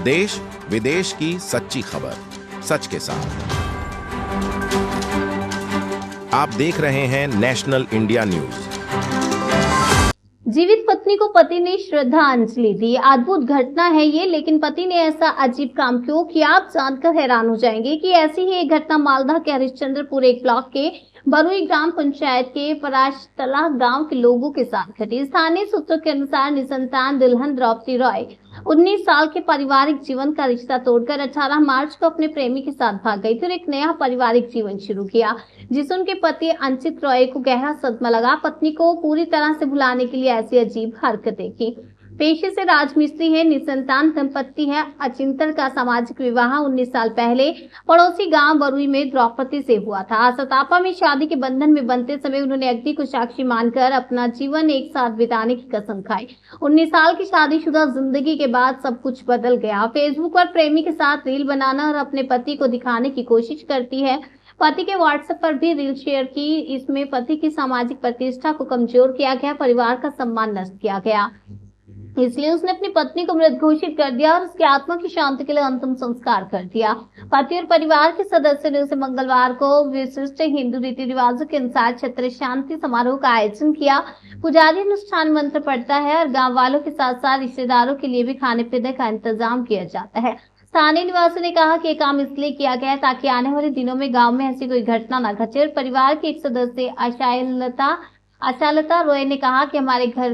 देश विदेश की सच्ची खबर सच के साथ। आप देख रहे हैं नेशनल इंडिया न्यूज। जीवित पत्नी को पति ने श्रद्धांजलि दी। अद्भुत घटना है ये, लेकिन पति ने ऐसा अजीब काम क्यों किया, आप जानकर हैरान हो जाएंगे कि ऐसी ही एक घटना मालदा के हरिश्चंद्रपुर एक ब्लॉक के बरुई ग्राम पंचायत के पराशतला गांव के लोगों के साथ घटी। स्थानीय सूत्रों के अनुसार निसंतान दुल्हन द्रौपदी रॉय 19 साल के पारिवारिक जीवन का रिश्ता तोड़कर 18 मार्च को अपने प्रेमी के साथ भाग गई थी और एक नया पारिवारिक जीवन शुरू किया, जिससे उनके पति अंचित रॉय को गहरा सदमा लगा। पत्नी को पूरी तरह से भुलाने के लिए ऐसी अजीब हरकतें की। पेशे से राजमिस्त्री है, निसंतान दंपत्ति है। अचिंतर का सामाजिक विवाह 19 साल पहले पड़ोसी गांव बरुई में द्रौपदी से हुआ था। सतापा में शादी के बंधन में बंधते समय उन्होंने अग्नि को साक्षी मानकर अपना जीवन एक साथ बिताने की कसम खाई। 19 साल की शादीशुदा जिंदगी के बाद सब कुछ बदल गया। फेसबुक पर प्रेमी के साथ रील बनाना और अपने पति को दिखाने की कोशिश करती है। पति के व्हाट्सएप पर भी रील शेयर की। इसमें पति की सामाजिक प्रतिष्ठा को कमजोर किया गया, परिवार का सम्मान नष्ट किया गया। इसलिए उसने अपनी पत्नी को मृत घोषित कर दिया और उसकी आत्मा की शांति के लिए अंतिम संस्कार कर दिया। पति और परिवार के सदस्यों ने उसे मंगलवार को विशिष्ट हिंदू रीति रिवाजों के अनुसार छत्र शांति समारोह का आयोजन किया। पुजारी अनुष्ठान मंत्र पढ़ता है और गांव वालों के साथ साथ रिश्तेदारों के लिए भी खाने पीने का इंतजाम किया जाता है। स्थानीय निवासियों ने कहा कि ये काम इसलिए किया गया है ताकि आने वाले दिनों में गाँव में ऐसी कोई घटना न घटे। और परिवार के एक सदस्य आशालता रॉय ने कहा कि हमारे घर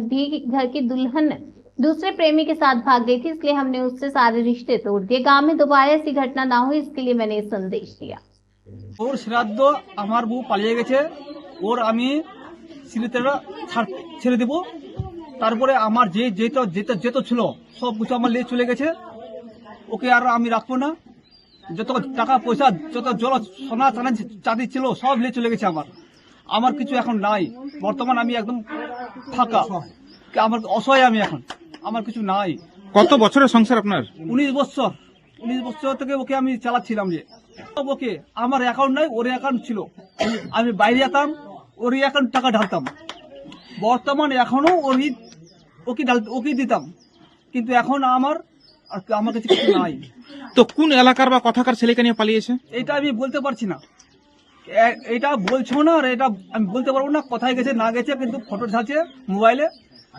की दुल्हन दूसरे प्रेमी के साथ भाग गई थी, इसलिए हमने उससे सारे रिश्ते तोड़ दिए। गांव में दोबारा ऐसी घटना ना हो, इसके लिए मैंने संदेश दिया। ওর শ্রাদ্ধ আমার বউ পালিয়ে গেছে, ওর আমি সিলেটেরা ছেড়ে দেব। তারপরে আমার যেটা ছিল সব কিছু আমার নিয়ে চলে গেছে, ওকে আর আমি রাখবো না। যত টাকা পয়সা যত জল সোনা চাঁদি ছিল সব নিয়ে চলে গেছে। আমার কিছু এখন নাই। বর্তমান আমি একদম ফাঁকা, আমার অসহায় আমি এখন, আমার কিছু নাই। কত বছরের সংসার আপনার? 19 বছর। 19 বছর থেকে ওকে আমি চালাচ্ছিলাম। যে ওকে আমার অ্যাকাউন্ট নাই, ওর অ্যাকাউন্ট ছিল। আমি বাইরে যেতাম, ওর অ্যাকাউন্ট টাকা ঢালতাম। বর্তমান এখনো ওকে দিতাম, কিন্তু এখন আমার কাছে কিছু নাই। তো কোন এলাকার বা কথাকার ছেলেকে নিয়ে পালিয়েছে? এটা আমি বলতে পারছি না। এটা বলছো না, আর এটা আমি বলতে পারবো না কোথায় গেছে না গেছে, কিন্তু ফটো ছাড়ছে মোবাইলে,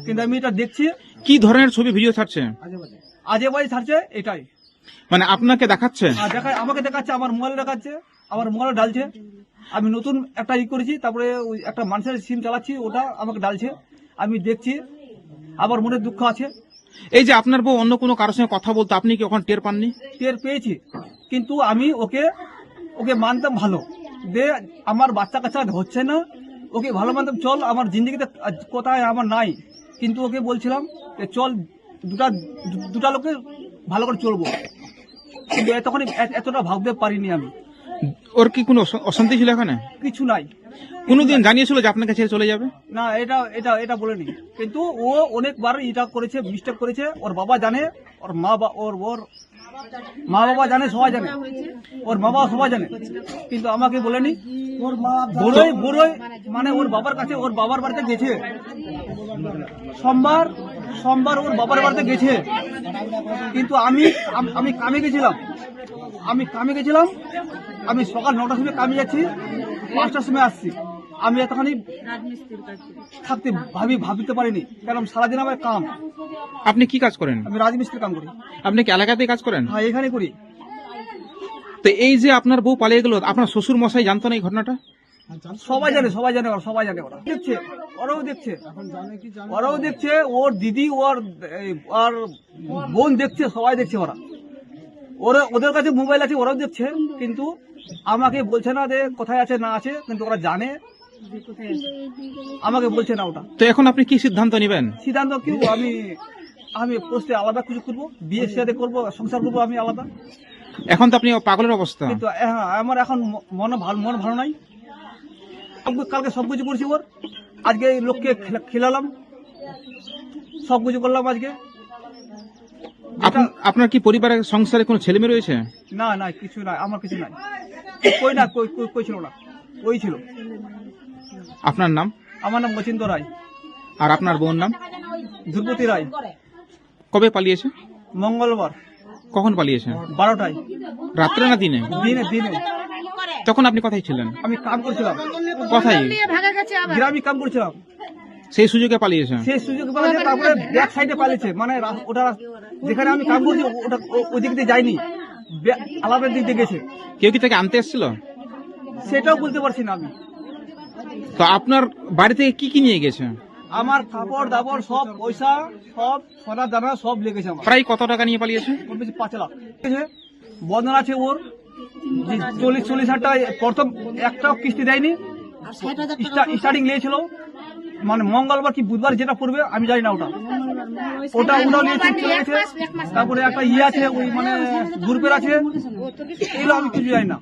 কিন্তু আমি এটা দেখছি। কি ধরনের ছবি ভিডিও ছাড়ছে? আজে বাজে ছাড়ছে, এটাই। মানে আপনাকে দেখাচ্ছে? আমাকে দেখাচ্ছে, আমার মোবাইলে দেখাচ্ছে, আমার মোবাইলে ডালছে। আমি নতুন একটা করেছি, তারপরে ওই একটা মানুষের সিম চালাচ্ছি, ওটা আমাকে ডালছে, আমি দেখছি। আবার মনে দুঃখ আছে। এই যে আপনার বউ অন্য কোনো কারোর সঙ্গে কথা বলতো, আপনি কি ওখানে টের পাননি? টের পেয়েছি, কিন্তু আমি ওকে মানতাম ভালো। আমার বাচ্চা কাচ্চা হচ্ছে না, ওকে ভালো মানতাম। চল, আমার জিন্দগিতে কোথায় আমার নাই, কিন্তু ওকে বলছিলাম চল দুটা লোকে ভালো করে চলবো, কিন্তু তখন এতটা ভাবতে পারিনি আমি। ওর কি কোনো অশান্তি ছিল এখানে? কিছু নাই। কোনোদিন জানিয়েছিল যে আপনাকে ছেড়ে চলে যাবে? না, এটা বলেনি, কিন্তু ও অনেকবার এটা করেছে, মিস্টেক করেছে। ওর বাবা জানে, ওর মা বাবা জানে, সবাই জানে, ওর মা বাবা সবাই জানে, কিন্তু আমাকে বলেনি। ওর মা বড়ই মানে ওর বাবার কাছে, ওর বাবার বাড়িতে গেছে সোমবার ওর বাবার বাড়িতে গেছে, কিন্তু আমি কামে গেছিলাম। আমি সকাল 9টার সময় কামে যাচ্ছি, 5টার সময় আসছি। আমি এতখানি থাকতে ভাবতে পারিনি, কারণ সারাদিন আমার কাম। আপনি কি কাজ করেন? আমি রাজমিস্ত্রির কাম করি। আপনি কি এলাকাতে কাজ করেন? হ্যাঁ, এখানে করি। তো এই যে আপনার বউ পালিয়ে গেল, আপনার শ্বশুর মশাই জানতো না এই ঘটনাটা? সবাই জানে, ওরা দেখছে, ওরাও দেখছে, ওর দিদি, ওর বোন দেখছে, সবাই দেখছে। ওদের কাছে মোবাইল আছে, ওরাও দেখছে, কিন্তু আমাকে বলছে না যে কোথায় আছে না আছে, কিন্তু ওরা জানে, আমাকে বলছে না ওটা। তো এখন আপনি কি সিদ্ধান্ত নেবেন? সিদ্ধান্ত কি, আমি পোস্টে আলাদা কিছু করবো, বিয়ে সাথে করবো, সংসার করবো আমি আলাদা। এখন তো আপনি পাগলের অবস্থা। কিন্তু আমার এখন মন ভালো নাই। কালকে সবকিছু করছি, ওর আজকে লোককে খেলালাম, সবকিছু করলাম আজকে। আপনার কি পরিবারের সংসারে কোনো ছেলে মেয়ে রয়েছে? না, কিছু নাই, আমার কিছু নাই। কই ছিল না, ওই ছিল। আপনার নাম? আমার নাম মচিন্দ রায়। আর আপনার বোন নাম? ধ্রুপতি রায়। কবে পালিয়েছে? মঙ্গলবার। কখন পালিয়েছে? 12টায়। রাত্রে না দিনে? দিনে দিনে। তখন আপনি কোথায় ছিলেন? আমি কাম করছিলাম, কোথায়? গ্রামে কাম করছিলাম। সেই সুযোগে পালিয়েছে? সেই সুযোগ পালিয়েছে, তারপরে ব্যাক সাইডে পালিয়েছে, মানে ওটা যেখানে আমি কাম করছি ওটা ওই দিক দিয়ে যায়নি, আলাদা দিক দিয়ে গেছে। কেউ কি তাকে আনতে এসেছিল? সেটাও বলতে পারছি না আমি। তো আপনার বাড়ি থেকে কি কি নিয়ে গেছে? আমার কাপড় দাপড় সব পয়সা সব সোনা দানা সব লেগেছে আমার। প্রায় কত টাকা নিয়ে পালিয়েছে? ওর বেশি 5 লাখ বন্ধন আছে ওর, 40,000 টাকা প্রথম একটাও কিস্তি দেয়নি। স্টার্টিং নিয়েছিল, মানে মঙ্গলবার কি বুধবার যেটা পড়বে আমি জানি না, ওটাও নিয়েছে চলে গেছে। তারপরে একটা আছে ওই মানে গ্রুপের আছে, এগুলো আমি কিছু জানি না।